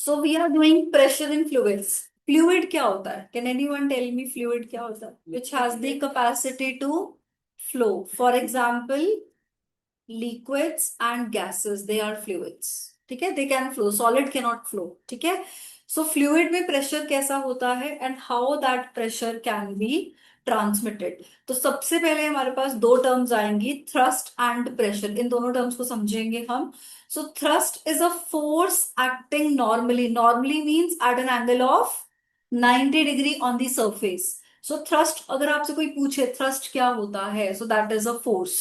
So we are doing pressure in fluids. Fluid क्या होता है? Can anyone tell me fluid क्या होता है? Which has the capacity to flow. For example, liquids and gases, they are fluids। ठीक है, they can flow, solid cannot flow। ठीक है, so fluid में प्रेशर कैसा होता है and how that pressure can be transmitted. तो सबसे पहले हमारे पास दो टर्म्स आएंगी, थ्रस्ट एंड प्रेशर। इन दोनों टर्म्स को समझेंगे हम। So thrust is a force acting normally. Normally means at an angle of 90 degree on the surface. So thrust, अगर आपसे कोई पूछे थ्रस्ट क्या होता है, so that is a force.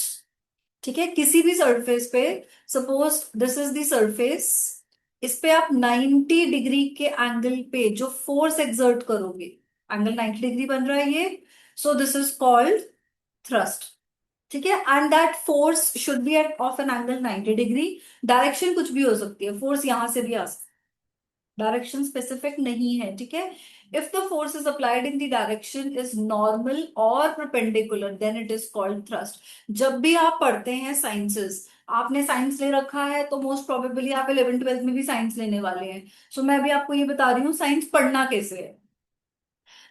ठीक है, किसी भी सरफेस पे, suppose this is the surface, इस पे आप 90 डिग्री के एंगल पे जो फोर्स एक्सर्ट करोगे, एंगल 90 डिग्री बन रहा है ये, so this is called thrust. ठीक है, and that force should be at of an angle 90 degree. Direction कुछ भी हो सकती है, फोर्स यहां से भी आ सकती है, डायरेक्शन स्पेसिफिक नहीं है। ठीक है, if the force is applied in the direction is normal और perpendicular, then it is called thrust. जब भी आप पढ़ते हैं साइंसेस, आपने साइंस ले रखा है तो मोस्ट प्रोबेबली आप 11 ट्वेल्थ में भी साइंस लेने वाले हैं। सो मैं भी आपको ये बता रही हूँ साइंस पढ़ना कैसे है।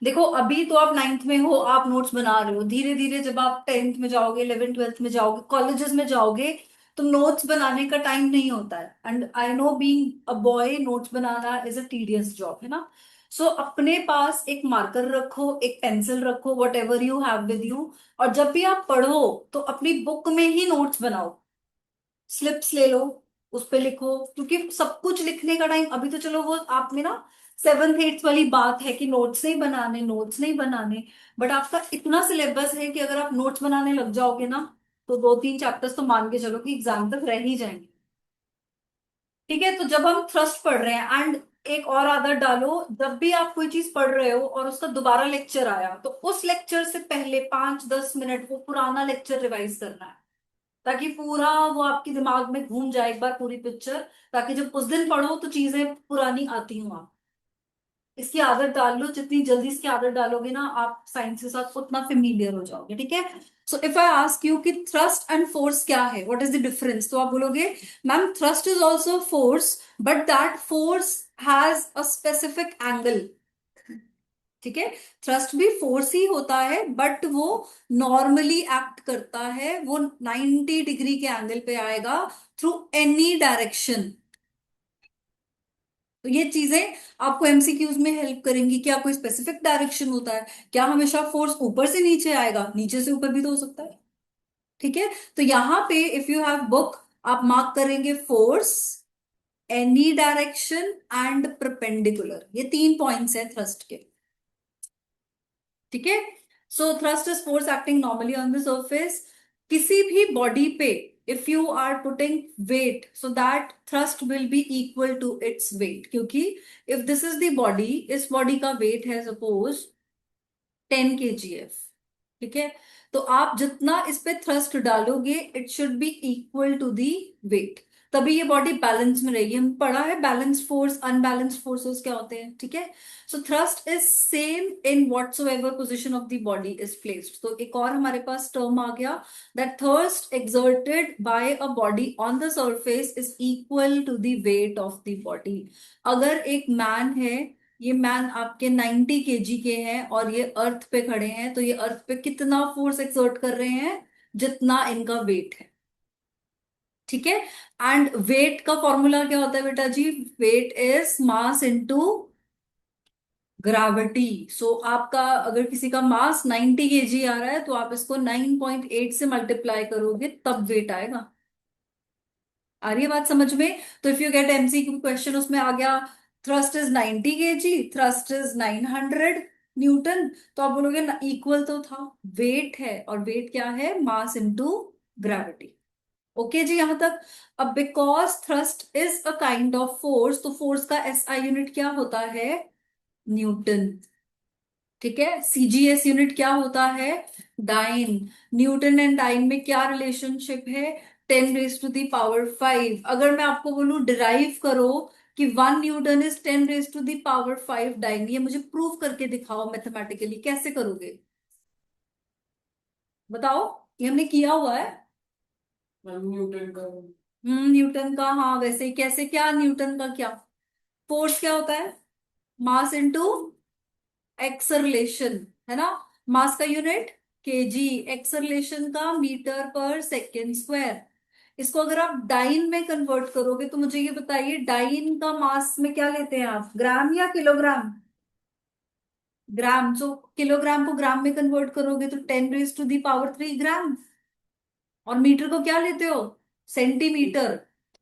देखो, अभी तो आप नाइन्थ में हो, आप नोट्स बना रहे हो। धीरे धीरे जब आप टेंथ में जाओगे, 11 ट्वेल्थ में जाओगे, कॉलेजेस में जाओगे, तो नोट्स बनाने का टाइम नहीं होता है। And I know being a boy, notes banana is a tedious job, है ना। सो अपने पास एक मार्कर रखो, एक पेंसिल रखो, what ever you have with you. और जब भी आप पढ़ो तो अपनी बुक में ही नोट्स बनाओ, स्लिप्स ले लो, उस पे लिखो। क्योंकि सब कुछ लिखने का टाइम, अभी तो चलो वो आप में ना सेवन्थ एट्थ वाली बात है कि नोट्स नहीं बनाने, नोट्स नहीं बनाने। बट आपका इतना सिलेबस है कि अगर आप नोट्स बनाने लग जाओगे ना, तो दो तीन चैप्टर्स तो मान के चलो कि एग्जाम तक रह ही जाएंगे। ठीक है, तो जब हम थ्रस्ट पढ़ रहे हैं, एंड एक और आदत डालो, जब भी आप कोई चीज पढ़ रहे हो और उसका दोबारा लेक्चर आया, तो उस लेक्चर से पहले 5-10 मिनट वो पुराना लेक्चर रिवाइज करना है, ताकि पूरा वो आपके दिमाग में घूम जाए एक बार पूरी पिक्चर। ताकि जब उस दिन पढ़ो तो चीजें पुरानी आती हूँ आप। इसकी आदत डाल लो, जितनी जल्दी इसकी आदत डालोगे ना आप साइंस के साथ, उतना फेमिलियर हो जाओगे। ठीक है, सो इफ आई आस्क यू कि थ्रस्ट एंड फोर्स क्या है, व्हाट इज द डिफरेंस, तो आप बोलोगे ma'am thrust is also force, but that force has a specific angle. ठीक है, थ्रस्ट भी फोर्स ही होता है, बट वो नॉर्मली एक्ट करता है, वो 90 डिग्री के एंगल पे आएगा थ्रू एनी डायरेक्शन। तो ये चीजें आपको एमसीक्यूज में हेल्प करेंगी। क्या कोई स्पेसिफिक डायरेक्शन होता है? क्या हमेशा फोर्स ऊपर से नीचे आएगा? नीचे से ऊपर भी तो हो सकता है। ठीक है, तो यहाँ पे इफ यू हैव बुक, आप मार्क करेंगे force, any direction and perpendicular. ये तीन पॉइंट्स हैं थ्रस्ट के। ठीक है, so thrust is force acting normally on the surface. किसी भी बॉडी पे if you are putting weight, so that thrust will be equal to its weight. क्योंकि if this is the body, इस body का weight है suppose 10 kgf। ठीक है, तो आप जितना इस पे थ्रस्ट डालोगे, it should be equal to the weight, तभी ये बॉडी बैलेंस में रहेगी। हम पढ़ा है बैलेंस फोर्स, अनबैलेंस फोर्सेस क्या होते हैं। ठीक है, so thrust is same in whatsoever position of the body is placed. तो एक और हमारे पास टर्म आ गया, that thrust exerted by a body on the surface इज equal to the weight of the body. अगर एक मैन है, ये मैन आपके 90 kg के हैं और ये अर्थ पे खड़े हैं, तो ये अर्थ पे कितना फोर्स एक्सर्ट कर रहे हैं? जितना इनका वेट है। ठीक है, एंड वेट का फॉर्मूला क्या होता है बेटा जी? Weight is mass into gravity. So आपका अगर किसी का मास 90 kg आ रहा है, तो आप इसको 9.8 से मल्टीप्लाई करोगे तब वेट आएगा। आ रही है बात समझ में? तो if you get MCQ question, उसमें आ गया thrust is 90 kg, thrust is 900 Newton, तो आप बोलोगे ना इक्वल तो था, वेट है, और वेट क्या है? मास इनटू ग्रेविटी। ओके जी, यहां तक। अब because thrust is a kind of force, तो फोर्स का एसआई यूनिट क्या होता है? न्यूटन। ठीक है, सीजीएस यूनिट क्या होता है? डाइन। न्यूटन एंड डाइन में क्या रिलेशनशिप है? 10 raised to the power 5। अगर मैं आपको बोलूं डिराइव करो कि 1 newton is 10 raised to the power 5 dyne, ये मुझे प्रूव करके दिखाओ मैथमेटिकली, कैसे करोगे? बताओ, ये हमने किया हुआ है। न्यूटन का। न्यूटन का, हाँ, वैसे ही कैसे? क्या न्यूटन का क्या? फोर्स क्या होता है? मास इनटू एक्सलरेशन, है ना? मास का यूनिट केजी, एक्सलरेशन का मीटर पर सेकेंड स्क्वायर। इसको अगर आप डाइन में कन्वर्ट करोगे तो मुझे ये बताइए, डाइन का मास में क्या लेते हैं आप, ग्राम या किलोग्राम? ग्राम। जो किलोग्राम को ग्राम में कन्वर्ट करोगे तो 10⁻³ ग्राम। और मीटर को क्या लेते हो, सेंटीमीटर।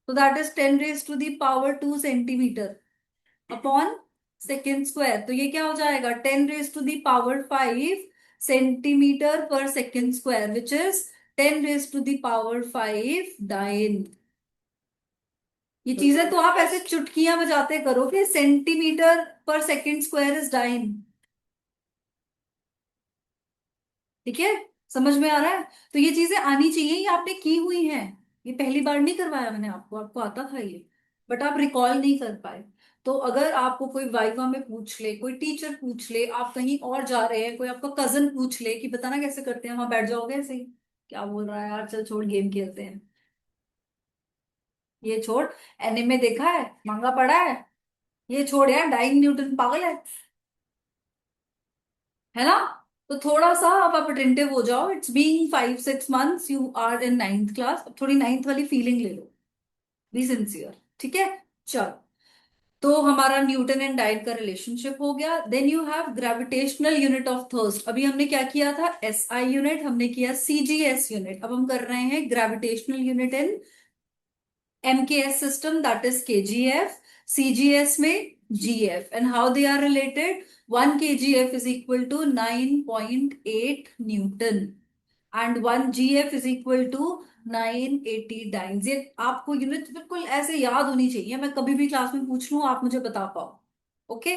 तो that is 10⁻² centimetre upon second square. तो ये क्या हो जाएगा, 10⁻⁵ सेंटीमीटर पर सेकेंड स्क्वायर, विच इज 10⁻⁵ ये चीजें तो आप ऐसे चुटकियां बजाते करोगे, सेंटीमीटर पर सेकेंड स्क्वायर इज डाइन। ठीक है, समझ में आ रहा है? तो ये चीजें आनी चाहिए, ये आपने की हुई हैं। ये पहली बार नहीं करवाया मैंने आपको, आपको आता था ये, बट आप रिकॉल नहीं कर पाए। तो अगर आपको कोई वाइवा में पूछ ले, कोई टीचर पूछ ले, आप कहीं और जा रहे हैं, कोई आपका कजन पूछ ले कि बताना कैसे करते हैं, वहां बैठ जाओगे ऐसे ही, क्या बोल रहा है यार, चल छोड़ गेम खेलते हैं। ये छोड़, एनिमे देखा है, मांगा पड़ा है, ये छोड़ यार, डाइन न्यूटन पागल है ना? तो थोड़ा सा अब अटेंटिव हो जाओ, it's being 5-6 months, you are in 9th class, अब थोड़ी 9th वाली फीलिंग ले लो, बी सिंसियर। ठीक है, चलो। तो हमारा न्यूटन एंड डाइन का रिलेशनशिप हो गया। Then you have gravitational unit of thrust. अभी हमने क्या किया था, एसआई यूनिट, हमने किया सीजीएस यूनिट, अब हम कर रहे हैं gravitational unit in MKS system, that is KGF, CGS में GF, and how they are related? 1 kgf is equal to 9.8 Newton and 1 GF is equal to 980 dynes। ये आपको यूनिट बिल्कुल ऐसे याद होनी चाहिए, मैं कभी भी क्लास में पूछ लूं आप मुझे बता पाओ। Okay,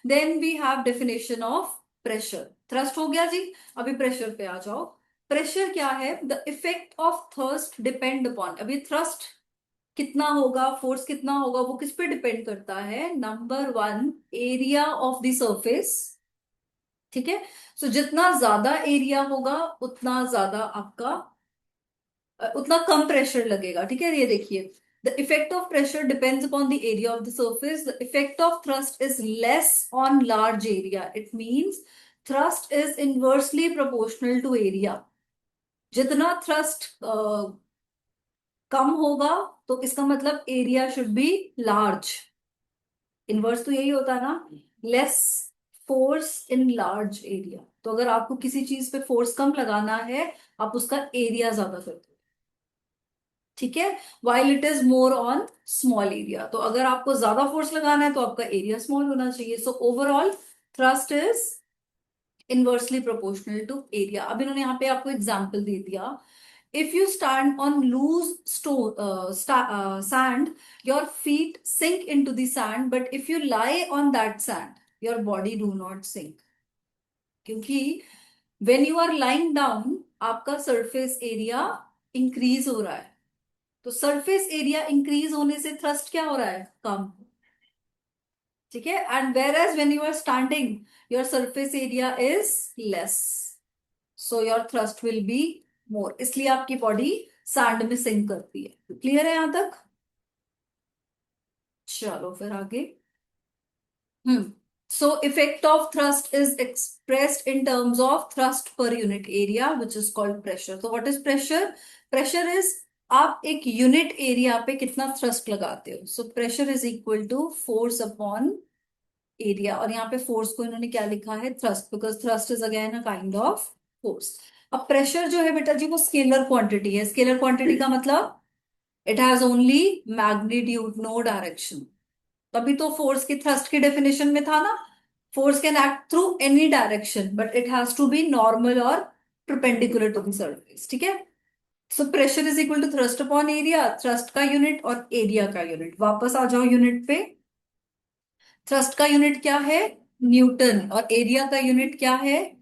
then we have definition of pressure. Thrust हो गया जी, अभी प्रेशर पे आ जाओ। प्रेशर क्या है, the effect of thrust depend upon. अभी थ्रस्ट कितना होगा, फोर्स कितना होगा, वो किस पे डिपेंड करता है, number one, area of the surface. ठीक है, सो जितना ज्यादा एरिया होगा उतना ज्यादा आपका उतना कम प्रेशर लगेगा। ठीक है, ये देखिए, the effect of pressure depends upon the area of the surface, the effect of thrust is less on large area, it means thrust is inversely proportional to area. जितना थ्रस्ट कम होगा तो इसका मतलब area should be large. Inverse तो यही होता है ना, less force in large area. तो अगर आपको किसी चीज पे फोर्स कम लगाना है, आप उसका एरिया ज्यादा करते हो। ठीक है, while it is more on small area. तो अगर आपको ज्यादा फोर्स लगाना है तो आपका एरिया स्मॉल होना चाहिए। So overall thrust is inversely proportional to area. अब इन्होंने यहाँ पे आपको एग्जाम्पल दे दिया, if you stand on loose sand, your feet sink into the sand, but if you lie on that sand, your body do not sink। क्योंकि when you are lying down, आपका surface area increase हो रहा है। तो surface area increase होने से thrust क्या हो रहा है, कम। ठीक है, and whereas when you are standing, your surface area is less, so your thrust will be more, इसलिए आपकी बॉडी सैंड में सिंक करती है। क्लियर है यहां तक? चलो फिर आगे। So effect of thrust is expressed in terms of thrust per unit area which is called pressure. तो what is pressure? Pressure is आप एक यूनिट एरिया पे कितना थ्रस्ट लगाते हो। So pressure is equal to force upon area, और यहाँ पे फोर्स को इन्होंने क्या लिखा है, thrust, because thrust is again a kind of force. अब प्रेशर जो है बेटा जी वो स्केलर क्वांटिटी है। स्केलर क्वांटिटी का मतलब it has only magnitude, no direction. तभी तो फोर्स की थ्रस्ट की डेफिनेशन में था ना, force can act through any direction but it has to be normal और परपेंडिकुलर टू द सरफेस। ठीक है, so pressure is equal to thrust upon area, thrust का यूनिट और एरिया का यूनिट। वापस आ जाओ यूनिट पे, थ्रस्ट का यूनिट क्या है, न्यूटन, और एरिया का यूनिट क्या है,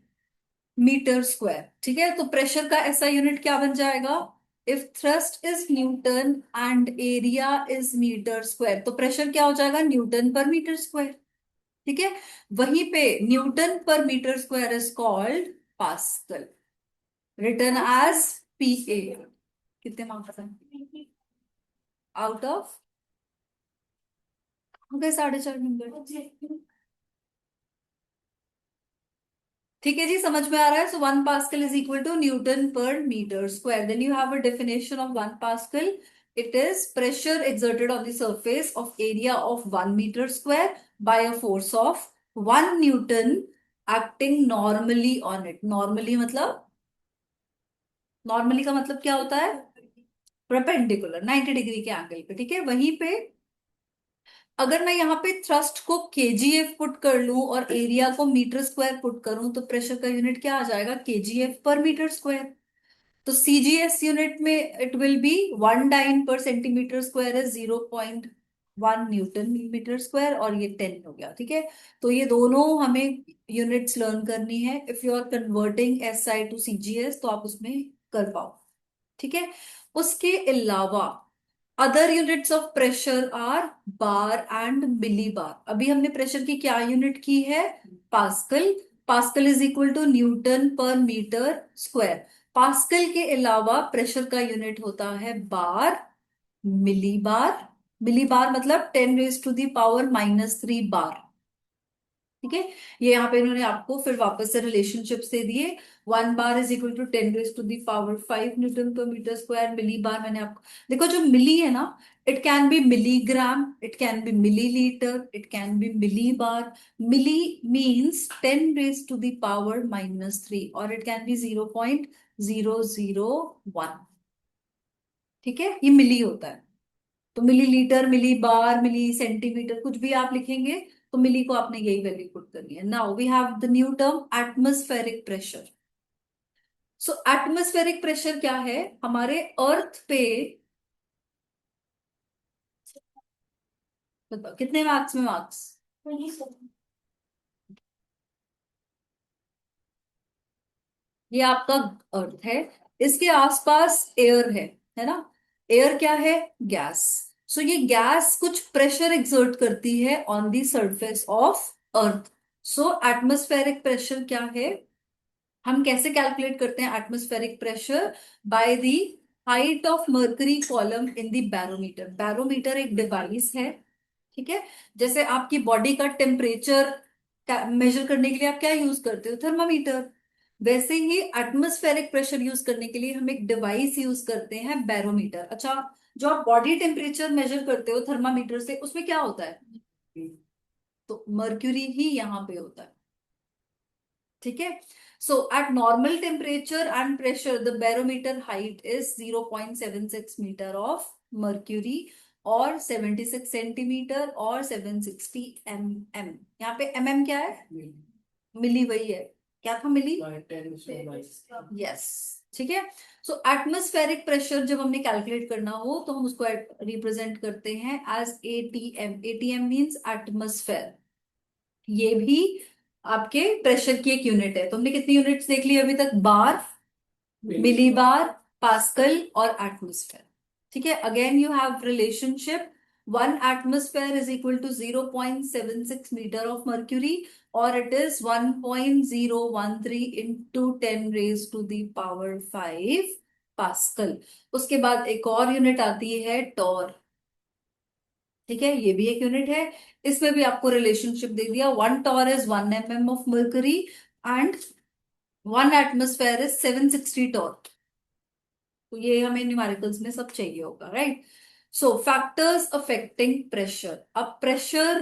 मीटर स्क्वायर। ठीक है, तो प्रेशर का ऐसा यूनिट क्या बन जाएगा, if thrust is newton and area is metre square, तो प्रेशर क्या हो जाएगा, न्यूटन पर मीटर स्क्वायर। ठीक है, वहीं पे newton per metre square is called pascal, written as PA। कितने मार्क्स हैं आउट ऑफ? हो गए 4.5 नंबर। ठीक है जी, समझ में आ रहा है। So 1 pascal is equal to newton per metre square. Then you have a definition of 1 pascal. It is pressure exerted on the surface of area of 1 meter square by a force of 1 Newton acting normally on it। Normally मतलब, normally का मतलब क्या होता है? Perpendicular, 90 डिग्री के angle पे। ठीक है, वहीं पे अगर मैं यहाँ पे थ्रस्ट को केजीएफ पुट कर लूं और एरिया को मीटर स्क्वायर पुट करूं, तो प्रेशर का यूनिट क्या आ जाएगा? केजीएफ पर मीटर स्क्वायर। तो सीजीएस यूनिट में इट विल बी 1 डाइन पर सेंटीमीटर स्क्वायर है 0.1 न्यूटन मीटर स्क्वायर, और ये 10 हो गया। ठीक है, तो ये दोनों हमें यूनिट्स लर्न करनी है। If you are converting SI to CGS तो आप उसमें कर पाओ। ठीक है, उसके अलावा other units of pressure are bar and millibar. अभी हमने प्रेशर की क्या यूनिट की है? Pascal. Pascal is equal to newton per metre square. Pascal के अलावा प्रेशर का यूनिट होता है बार, मिली बार। मिली बार मतलब 10 raised to the power -3 बार। ठीक है, ये यहाँ पे इन्होंने आपको फिर वापस से रिलेशनशिप्स दे दिए। 1 bar is equal to 10 raised to the power 5 newton per metre square. Millibar मैंने आपको, देखो जो मिली है ना, it can be milligram, it can be millilitre, it can be millibar. Milli means 10 raised to the power -3, और it can B 0.001। ठीक है, ये मिली होता है। तो मिलीलीटर, मिली बार, मिली सेंटीमीटर, कुछ भी आप लिखेंगे तो मिली को आपने यही वैल्यू पुट करनी है। Now we have the new term atmospheric pressure. So atmospheric pressure क्या है? हमारे अर्थ पे, बताओ कितने मार्क्स में मार्क्स? ये आपका अर्थ है, इसके आसपास एयर है ना? एयर क्या है? गैस। सो ये गैस कुछ प्रेशर एक्सर्ट करती है on the surface of earth. So atmospheric pressure क्या है? हम कैसे कैलकुलेट करते हैं atmospheric pressure? By the height of mercury column in the barometer. Barometer एक डिवाइस है। ठीक है, जैसे आपकी बॉडी का टेम्परेचर मेजर करने के लिए आप क्या यूज करते हो? थर्मामीटर। वैसे ही एटमॉस्फेरिक प्रेशर यूज करने के लिए हम एक डिवाइस यूज करते हैं, बैरोमीटर। अच्छा, जो आप बॉडी टेम्परेचर मेजर करते हो थर्मामीटर से, उसमें क्या होता है? तो मर्क्यूरी ही यहाँ पे होता है। ठीक है, so at normal temperature and pressure the barometer height is 0.76 metre of mercury, और 76 सेंटीमीटर, और 760 mm। यहाँ पे mm क्या है? मिली, वही है। क्या था मिली? यस। ठीक है, सो एटमॉस्फेरिक प्रेशर जब हमने कैलकुलेट करना हो तो हम उसको रिप्रेजेंट करते हैं as ATM. ATM means atmosphere. ये भी आपके प्रेशर की एक यूनिट है। तो हमने कितनी यूनिट्स देख ली अभी तक? बार, मिली बार, पास्कल और एटमॉस्फेयर। ठीक है, again you have relationship. 1 atmosphere is equal to 0.76 metre of mercury, और it is 1.013 into 10 raised to the power 5 pascal. उसके बाद एक और यूनिट आती है टॉर। ठीक है, ये भी एक यूनिट है। इसमें भी आपको रिलेशनशिप दे दिया। 1 torr is 1 mm of mercury, and 1 atmosphere is 760 torr. तो ये हमें न्यूमेरिकल्स में सब चाहिए होगा, right? So factors affecting pressure. अब प्रेशर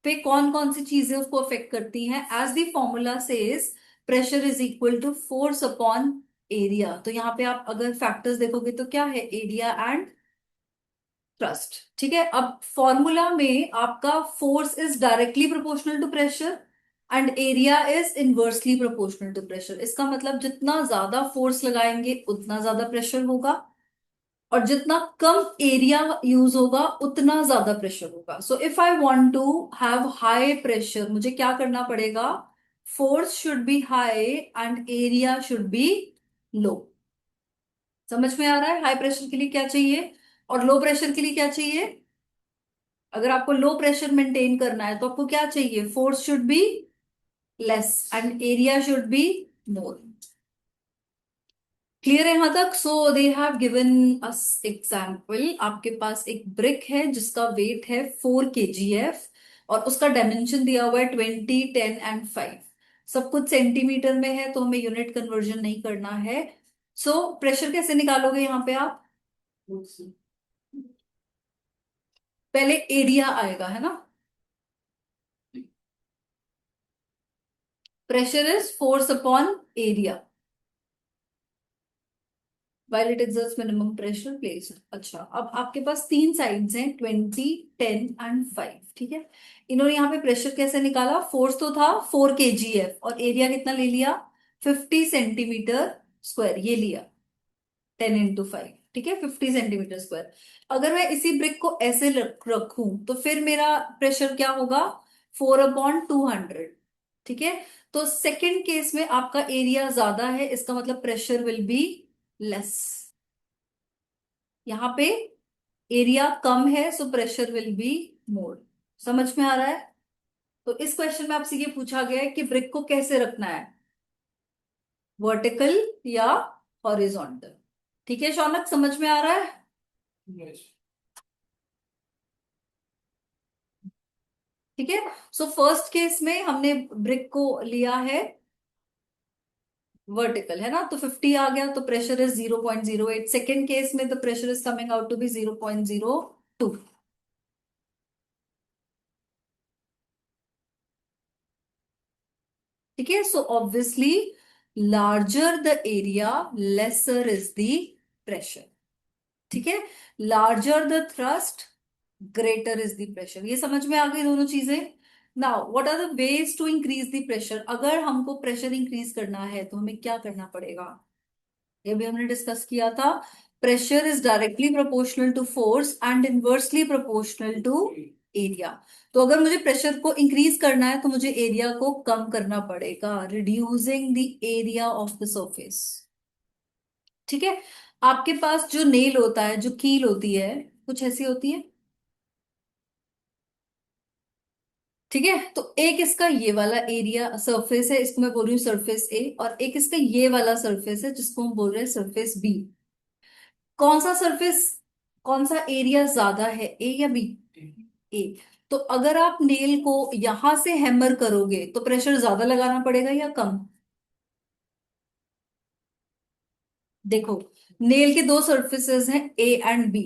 पे कौन कौन सी चीजें उसको अफेक्ट करती हैं? As the formula says, pressure is equal to force upon area. तो यहाँ पे आप अगर फैक्टर्स देखोगे तो क्या है? Area and thrust. ठीक है, अब फॉर्मूला में आपका force is directly proportional to pressure, and area is inversely proportional to pressure. इसका मतलब जितना ज्यादा फोर्स लगाएंगे उतना ज्यादा प्रेशर होगा, और जितना कम एरिया यूज होगा उतना ज्यादा प्रेशर होगा। So if I want to have high pressure, मुझे क्या करना पड़ेगा? Force should be high and area should be low. समझ में आ रहा है? हाई प्रेशर के लिए क्या चाहिए और लो प्रेशर के लिए क्या चाहिए? अगर आपको लो प्रेशर मेंटेन करना है तो आपको क्या चाहिए? Force should be less and area should be more. Clear है यहाँ तक? So they have given us example. आपके पास एक ब्रिक है जिसका वेट है 4 kgf और उसका डायमेंशन दिया हुआ है 20, 10 एंड 5। सब कुछ सेंटीमीटर में है तो हमें यूनिट कन्वर्जन नहीं करना है। सो प्रेशर कैसे निकालोगे यहाँ पे आप? पहले एरिया आएगा, है ना? Pressure is force upon area while it exerts minimum pressure placed। अच्छा, अब आपके पास तीन साइड्स हैं, 20, 10 एंड 5। ठीक है, इन्होंने यहाँ पे प्रेशर कैसे निकाला? फोर्स तो था 4 kgf और एरिया कितना ले लिया? 50 सेंटीमीटर स्क्वायर ये लिया, 10 × 5। ठीक है, 50 सेंटीमीटर स्क्वायर। अगर मैं इसी ब्रिक को ऐसे रखूं तो फिर मेरा प्रेशर क्या होगा? 4/200। ठीक है, तो सेकंड केस में आपका एरिया ज्यादा है, इसका मतलब प्रेशर विल बी लेस। यहाँ पे एरिया कम है so pressure will be more. समझ में आ रहा है? तो इस क्वेश्चन में आपसे ये पूछा गया है कि ब्रिक को कैसे रखना है, वर्टिकल या हॉरिजॉन्टल। ठीक है शौनक, समझ में आ रहा है? ठीक है, सो फर्स्ट केस में हमने ब्रिक को लिया है वर्टिकल, है ना, तो 50 आ गया, तो प्रेशर इज 0.08। सेकेंड केस में the pressure is coming out to be 0.02। ठीक है, so obviously larger the area lesser is the pressure. ठीक है, larger the thrust greater is the pressure. ये समझ में आ गई दोनों चीजें? Now what are the ways to increase the pressure? अगर हमको प्रेशर इंक्रीज करना है तो हमें क्या करना पड़ेगा? ये भी हमने डिस्कस किया था। Pressure is directly proportional to force and inversely proportional to area. तो अगर मुझे प्रेशर को इंक्रीज करना है तो मुझे एरिया को कम करना पड़ेगा, reducing the area of the surface. ठीक है, आपके पास जो नेल होता है, जो कील होती है, कुछ ऐसी होती है। ठीक है, तो एक इसका ये वाला एरिया सरफेस है, इसको मैं बोल रही हूँ सरफेस ए, और एक इसका ये वाला सरफेस है जिसको हम बोल रहे हैं सरफेस बी। कौन सा सरफेस, कौन सा एरिया ज्यादा है, ए या बी? ए। तो अगर आप नेल को यहां से हैमर करोगे तो प्रेशर ज्यादा लगाना पड़ेगा या कम? देखो, नेल के दो सरफेसेस हैं, ए एंड बी।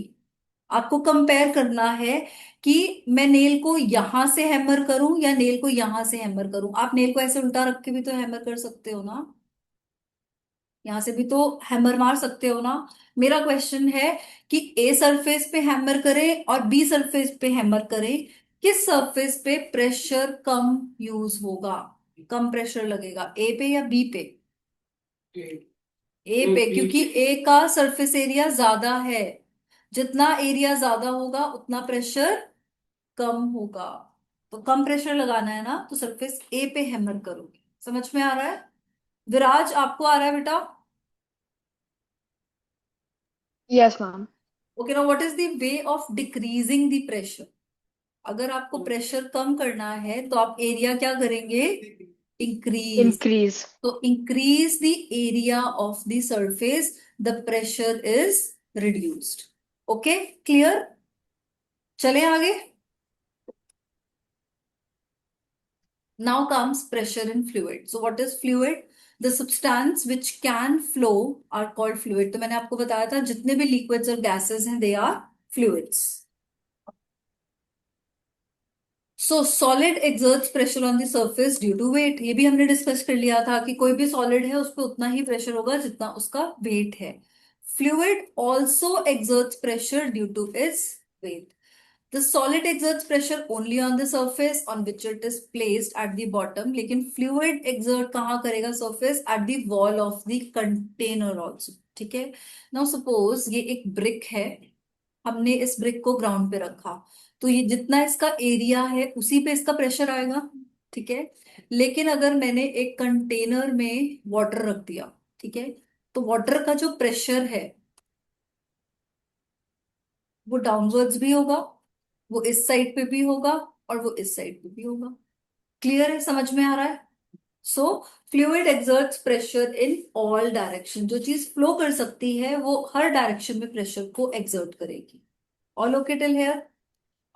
आपको कंपेयर करना है कि मैं नेल को यहां से हैमर करूं या नेल को यहां से हैमर करूं। आप नेल को ऐसे उल्टा रख के भी तो हैमर कर सकते हो ना, यहां से भी तो हैमर मार सकते हो ना। मेरा क्वेश्चन है कि ए सरफेस पे हैमर करें और बी सरफेस पे हैमर करें, किस सरफेस पे प्रेशर कम यूज होगा, कम प्रेशर लगेगा, ए पे या बी पे? ए पे, क्योंकि ए का सरफेस एरिया ज्यादा है। जितना एरिया ज्यादा होगा उतना प्रेशर कम होगा। तो कम प्रेशर लगाना है ना, तो सरफेस ए पे हैमर करोगे। समझ में आ रहा है? विराज, आपको आ रहा है बेटा? Yes, ma'am. Okay, now what is the way of decreasing the pressure? अगर आपको प्रेशर कम करना है तो आप एरिया क्या करेंगे? इंक्रीज। Increase. तो increase the area of the surface, the pressure is reduced. Okay, clear? चले आगे। Now comes pressure in fluid. So what is fluid? The substance which can flow are called fluid। तो मैंने आपको बताया था जितने भी लिक्विड्स और गैसेस हैं they are fluids. So solid exerts pressure on the surface due to weight. ये भी हमने डिस्कस कर लिया था कि कोई भी सॉलिड है उस पर उतना ही प्रेशर होगा जितना उसका वेट है। Fluid also exerts pressure due to its weight. The solid exerts pressure only on the surface on which it is placed at the bottom, लेकिन fluid exert कहाँ करेगा surface? At the wall of the container also। ठीक है, now suppose ये एक brick है, हमने इस brick को ground पे रखा, तो ये जितना इसका एरिया है उसी पे इसका प्रेशर आएगा। ठीक है, लेकिन अगर मैंने एक कंटेनर में वाटर रख दिया, ठीक है, तो वाटर का जो प्रेशर है वो डाउनवर्ड्स भी होगा, वो इस साइड पे भी होगा और वो इस साइड पे भी होगा। क्लियर है? समझ में आ रहा है? So fluid exerts pressure in all direction, जो चीज फ्लो कर सकती है वो हर डायरेक्शन में प्रेशर को एक्सर्ट करेगी। All okay till here?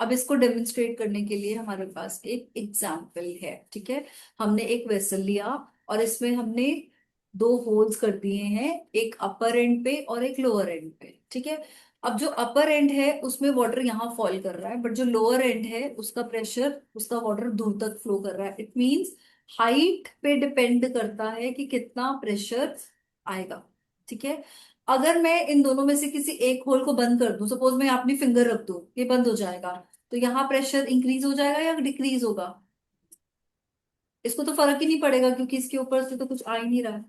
अब इसको डेमोन्स्ट्रेट करने के लिए हमारे पास एक एग्जाम्पल है, ठीक है। हमने एक वेसल लिया और इसमें हमने दो होल्स कर दिए हैं, एक अपर एंड पे और एक लोअर एंड पे, ठीक है। अब जो अपर एंड है उसमें वाटर यहाँ फॉल कर रहा है, बट जो लोअर एंड है उसका प्रेशर, उसका वाटर दूर तक फ्लो कर रहा है। इट मीन्स हाइट पे डिपेंड करता है कि कितना प्रेशर आएगा, ठीक है। अगर मैं इन दोनों में से किसी एक होल को बंद कर दूं, सपोज मैं अपनी फिंगर रख दूं, ये बंद हो जाएगा, तो यहाँ प्रेशर इंक्रीज हो जाएगा या डिक्रीज होगा? इसको तो फर्क ही नहीं पड़ेगा क्योंकि इसके ऊपर से तो कुछ आ ही नहीं रहा है।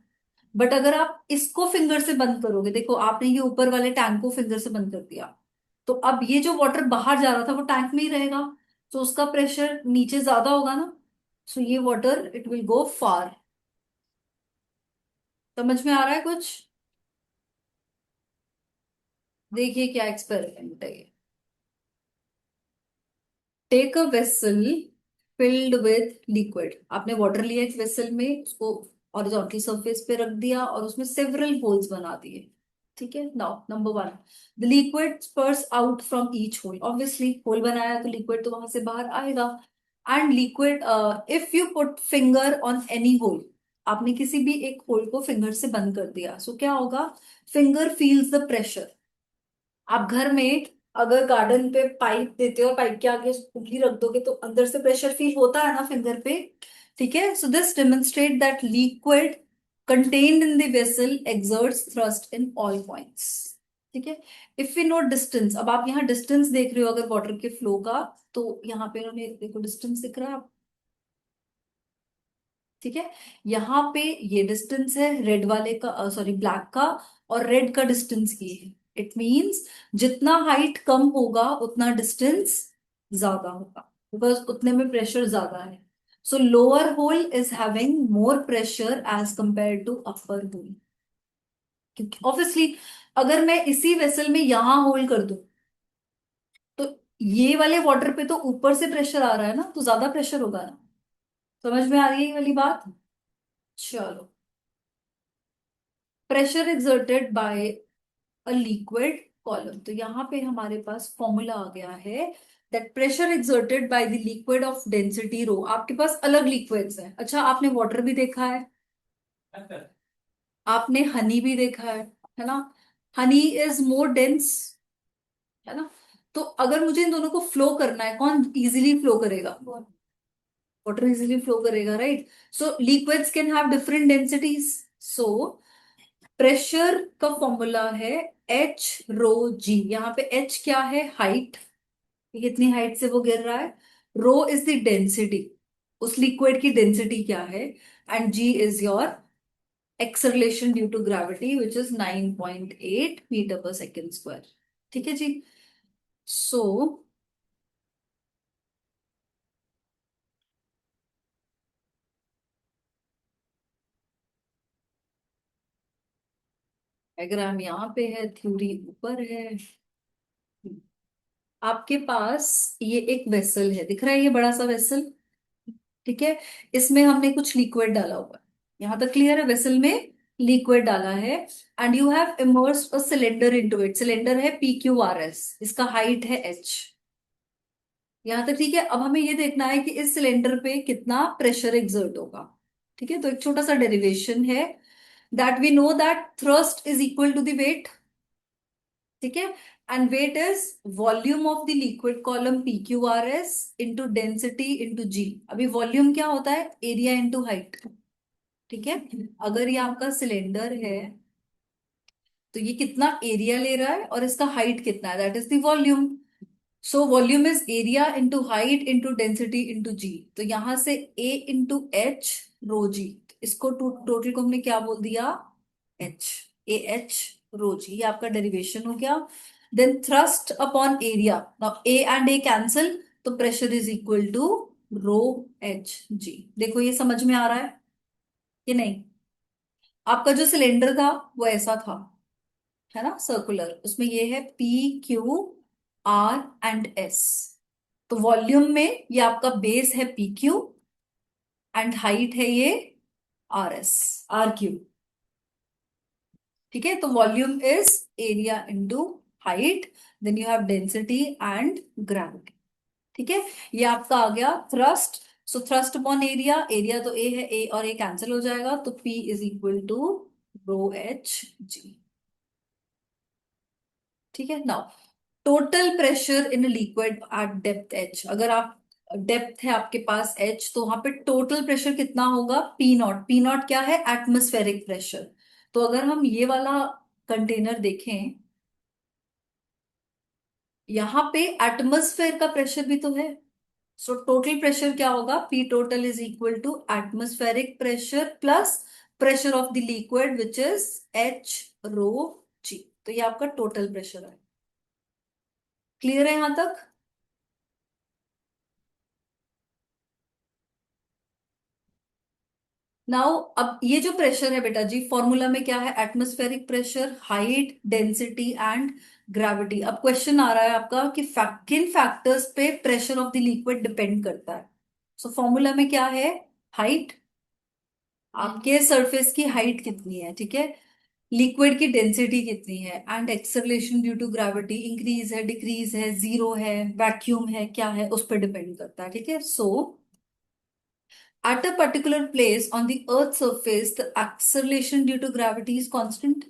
बट अगर आप इसको फिंगर से बंद करोगे, देखो आपने ये ऊपर वाले टैंक को फिंगर से बंद कर दिया, तो अब ये जो वाटर बाहर जा रहा था वो टैंक में ही रहेगा, तो उसका प्रेशर नीचे ज्यादा होगा ना। सो ये वाटर इट विल गो फार। समझ में आ रहा है कुछ? देखिए क्या एक्सपेरिमेंट है ये। Take a vessel filled with liquid. आपने वाटर लिया एक वेसल में, उसको हॉरिजॉन्टल सरफेस पे रख दिया और उसमें सेवरल होल्स बना दिए, ठीक है। Now number one, the liquid spurts out from each hole. Obviously hole बनाया तो लिक्विड तो वहां से बाहर आएगा। And liquid, if you put finger on any hole, आपने किसी भी एक होल को फिंगर से बंद कर दिया, सो क्या होगा? Finger feels the pressure. आप घर में अगर गार्डन पे पाइप देते हो, पाइप के आगे उंगली रख दोगे तो अंदर से प्रेशर फील होता है ना फिंगर पे, ठीक है। So this demonstrate that liquid contained in the vessel exerts thrust in all points, ठीक है। इफ वी नोट डिस्टेंस, अब आप यहाँ डिस्टेंस देख रहे हो अगर वाटर के फ्लो का, तो यहाँ पे उन्होंने देखो डिस्टेंस दिख रहा है, ठीक है। यहाँ पे ये डिस्टेंस है रेड वाले का, सॉरी ब्लैक का, और रेड का डिस्टेंस ये है। इट मींस जितना हाइट कम होगा उतना डिस्टेंस ज्यादा होगा, बिकॉज उतने में प्रेशर ज्यादा है। So lower hole is having more pressure as compare to upper hole, क्योंकि ऑब्वियसली अगर मैं इसी वेसल में यहां होल कर दूं, तो ये वाले वाटर पे तो ऊपर से प्रेशर आ रहा है ना, तो ज्यादा प्रेशर होगा ना। समझ में आ रही है ये वाली बात? चलो, pressure exerted by a liquid column, तो यहाँ पे हमारे पास फॉर्मूला आ गया है that pressure exerted by the liquid of density rho. आपके पास अलग लिक्विड्स हैं, अच्छा आपने वाटर भी देखा है, आपने हनी भी देखा है ना। हनी इज मोर डेंस, है ना। तो अगर मुझे इन दोनों को फ्लो करना है, कौन इजीली फ्लो करेगा? वाटर इजीली फ्लो करेगा, right. So liquids can have different densities. So pressure का फॉर्मूला है एच रो जी। यहाँ पे एच क्या है? हाइट, कितनी हाइट से वो गिर रहा है। रो इज द डेंसिटी, उस लिक्विड की डेंसिटी क्या है। And g is your acceleration due to gravity which is 9.8 metre per second square, ठीक है जी। सो डायग्राम यहाँ पे है, थ्योरी ऊपर है। आपके पास ये एक वेसल है, दिख रहा है ये बड़ा सा वेसल, ठीक है। इसमें हमने कुछ लिक्विड डाला हुआ है, यहां तक क्लियर है? वेसल में लिक्विड डाला है and you have immersed a cylinder into it. Cylinder है PQRS, इसका हाइट है H। यहां तक ठीक है। अब हमें ये देखना है कि इस सिलेंडर पे कितना प्रेशर एक्सर्ट होगा, ठीक है। तो एक छोटा सा डेरिवेशन है that we know that thrust is equal to the weight, ठीक है। And weight is volume of the liquid column PQRS into density into g. अभी वॉल्यूम क्या होता है? एरिया इंटू हाइट, ठीक है। अगर ये आपका सिलेंडर है तो ये कितना एरिया ले रहा है और इसका हाइट कितना है, that is the volume. So volume is area into height into density into g. तो यहां से A into h rho g, इसको टोटल को हमने क्या बोल दिया? H, AH रो जी, ये आपका डेरिवेशन हो गया। Then thrust upon area, now A and A cancel, तो pressure is equal to rho h g. देखो ये समझ में आ रहा है कि नहीं? आपका जो सिलेंडर था वो ऐसा था, है ना, सर्कुलर, उसमें ये है PQRS। तो वॉल्यूम में ये आपका बेस है PQ एंड हाइट है ये RS, R क्यूब। ठीक है, तो volume is area into height, then you have density and gravity. ठीक है, ये आपका आ गया thrust. So thrust upon area, area तो ए है, ए और ए कैंसिल हो जाएगा, तो P is equal to rho h g. ठीक है, now total pressure in liquid at depth h, अगर आप डेप्थ है आपके पास एच, तो वहां पे टोटल प्रेशर कितना होगा? P not. पी नॉट क्या है? Atmospheric pressure. तो अगर हम ये वाला कंटेनर देखें, यहाँ पे एटमॉस्फेयर का प्रेशर भी तो है। सो टोटल प्रेशर क्या होगा? P total is equal to atmospheric pressure plus pressure of the liquid which is h rho g. तो ये आपका टोटल प्रेशर है। क्लियर है यहां तक? नाउ अब ये जो प्रेशर है बेटा जी, फॉर्मूला में क्या है? Atmospheric pressure, height, density and gravity. अब क्वेश्चन आ रहा है आपका कि किन फैक्टर्स पे pressure of the liquid depend करता है। सो फॉर्मूला में क्या है? हाइट, आपके सरफेस की हाइट कितनी है, ठीक है, लिक्विड की डेंसिटी कितनी है, and acceleration due to gravity increase है, डिक्रीज है, जीरो है, वैक्यूम है, क्या है, उस पर डिपेंड करता है। ठीक है, सो at a particular place on the Earth's surface, the acceleration due to gravity is constant.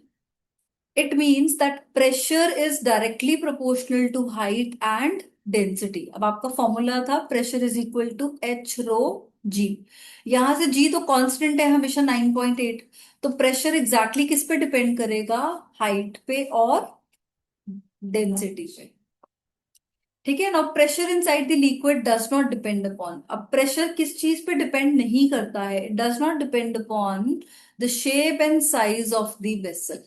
It means that pressure is directly proportional to height and density. अब आपका फॉर्मूला था pressure is equal to h rho g. यहां से जी तो constant है हमेशा 9.8, तो pressure exactly किस पे डिपेंड करेगा? हाइट पे और डेंसिटी पे। ठीक है ना, pressure inside the liquid does not depend upon, अब प्रेशर किस चीज पे डिपेंड नहीं करता है? It does not depend upon the shape and size of the vessel.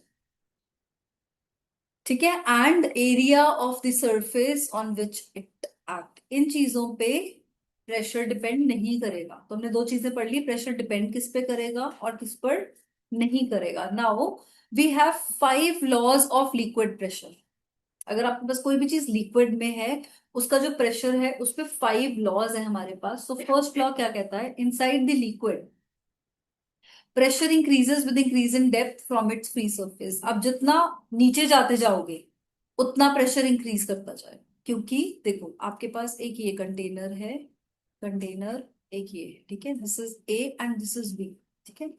ठीक है, and area of the surface on which it act, इन चीजों पे प्रेशर डिपेंड नहीं करेगा। तो हमने दो चीजें पढ़ ली, प्रेशर डिपेंड किस पे करेगा और किस पर नहीं करेगा। Now we have 5 laws of liquid pressure. अगर आपके पास कोई भी चीज लिक्विड में है, उसका जो प्रेशर है उस पे 5 लॉज है हमारे पास। तो फर्स्ट लॉ क्या कहता है? Inside the liquid pressure increases with increase in depth from its free surface. आप जितना नीचे जाते जाओगे उतना प्रेशर इंक्रीज करता जाए, क्योंकि देखो आपके पास एक ये कंटेनर है, कंटेनर एक ये है, ठीक है, this is A and this is B. ठीक है,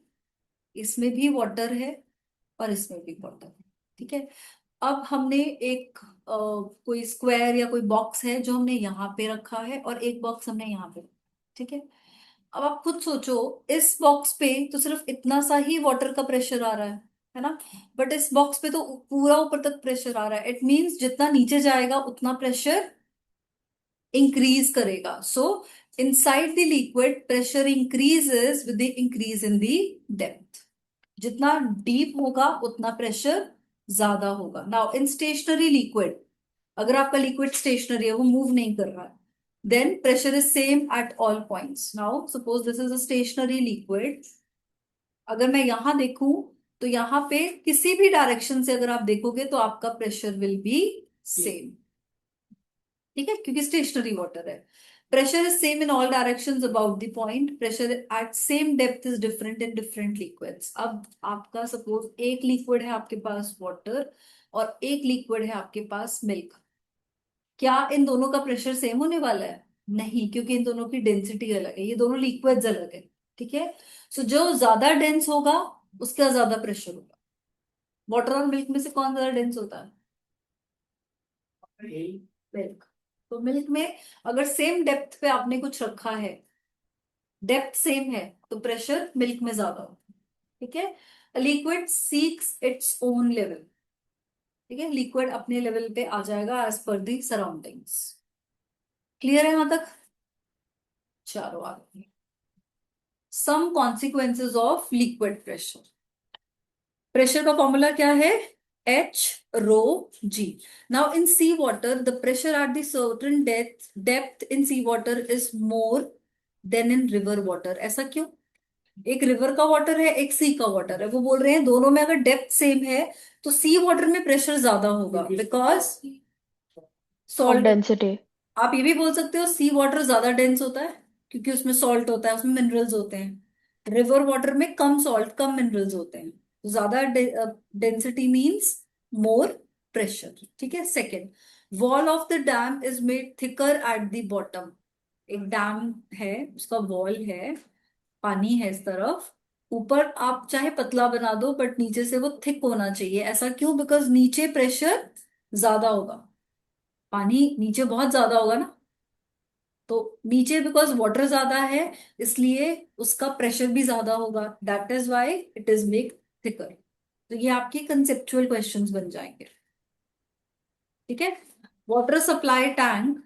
इसमें भी वाटर है और इसमें भी वाटर है। ठीक है, अब हमने एक कोई स्क्वायर या कोई बॉक्स है जो हमने यहाँ पे रखा है, और एक बॉक्स हमने यहाँ पे रखा है। ठीक है, अब आप खुद सोचो, इस बॉक्स पे तो सिर्फ इतना सा ही वाटर का प्रेशर आ रहा है ना, बट इस बॉक्स पे तो पूरा ऊपर तक प्रेशर आ रहा है। इट मीन्स जितना नीचे जाएगा उतना प्रेशर इंक्रीज करेगा। सो inside the liquid pressure increases with the increase in the depth. जितना डीप होगा उतना प्रेशर ज्यादा होगा। नाउ इन स्टेशनरी लिक्विड, अगर आपका लिक्विड स्टेशनरी है, वो मूव नहीं कर रहा है, then pressure is same at all points. Now suppose this is a stationary liquid, अगर मैं यहां देखूं तो यहाँ पे किसी भी डायरेक्शन से अगर आप देखोगे तो आपका प्रेशर विल बी सेम। ठीक है, क्योंकि स्टेशनरी वाटर है। Pressure is same in all directions about the point, pressure at same depth is different in different liquids. अब आपका सपोज एक लिक्विड है आपके पास वाटर, और एक लिक्विड है आपके पास मिल्क, क्या इन दोनों का प्रेशर सेम होने वाला है? नहीं, क्योंकि इन दोनों की डेंसिटी अलग है, ये दोनों लिक्विड्स अलग है। ठीक है, सो जो ज्यादा डेंस होगा उसका ज्यादा प्रेशर होगा। वाटर और मिल्क में से कौन ज्यादा डेंस होता है? मिल्क। तो मिल्क में अगर सेम डेप्थ पे आपने कुछ रखा है, डेप्थ सेम है, तो प्रेशर मिल्क में ज्यादा होगा। ठीक है, liquid seeks its own level. ठीक है, लिक्विड अपने लेवल पे आ जाएगा एज पर दी सराउंडिंग्स। क्लियर है यहां तक? चलो आगे, some consequences of liquid pressure. Pressure का फॉर्मूला क्या है? H rho g. Now in sea water the pressure at the certain depth in sea water is more than in river water. ऐसा क्यों? एक रिवर का वाटर है, एक सी का वाटर है, वो बोल रहे हैं दोनों में अगर डेप्थ सेम है तो सी वाटर में प्रेशर ज्यादा होगा, बिकॉज of सॉल्ट। density. आप ये भी बोल सकते हो सी वाटर ज्यादा डेंस होता है क्योंकि उसमें सॉल्ट होता है, उसमें मिनरल्स होते हैं। रिवर वाटर में कम सॉल्ट, कम मिनरल्स होते हैं, तो ज्यादा डेंसिटी मींस मोर प्रेशर। ठीक है। Second, wall of the dam is made thicker at the bottom. एक डैम है, उसका वॉल है, पानी है इस तरफ, ऊपर आप चाहे पतला बना दो बट नीचे से वो थिक होना चाहिए। ऐसा क्यों? बिकॉज नीचे प्रेशर ज्यादा होगा, पानी नीचे बहुत ज्यादा होगा ना, तो नीचे बिकॉज वाटर ज्यादा है इसलिए उसका प्रेशर भी ज्यादा होगा, that is why it is make thicker. तो ये आपके कंसेप्चुअल क्वेश्चंस बन जाएंगे। ठीक है। Water supply tank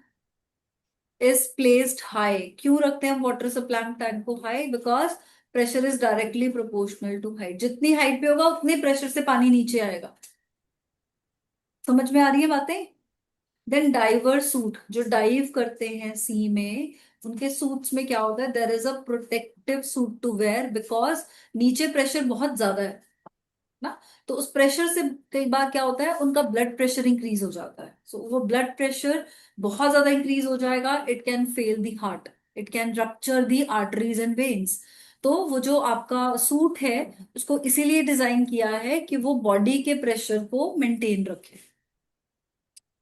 is placed high. क्यों रखते हैं हम वाटर सप्लाई टैंक को high? Because pressure is directly proportional to height. जितनी हाइट पे होगा उतने प्रेशर से पानी नीचे आएगा। समझ में आ रही है बातें? देन डाइवर सूट, जो डाइव करते हैं सी में, उनके सूट्स में क्या होता है? There is a protective suit to wear, because नीचे प्रेशर बहुत ज्यादा है ना, तो उस प्रेशर से कई बार क्या होता है, उनका ब्लड प्रेशर इंक्रीज हो जाता है। सो वो ब्लड प्रेशर बहुत ज्यादा इंक्रीज हो जाएगा, it can fail the heart, it can rupture the arteries and veins. तो वो जो आपका सूट है उसको इसीलिए डिजाइन किया है कि वो बॉडी के प्रेशर को मेंटेन रखे।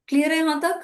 क्लियर है यहां तक?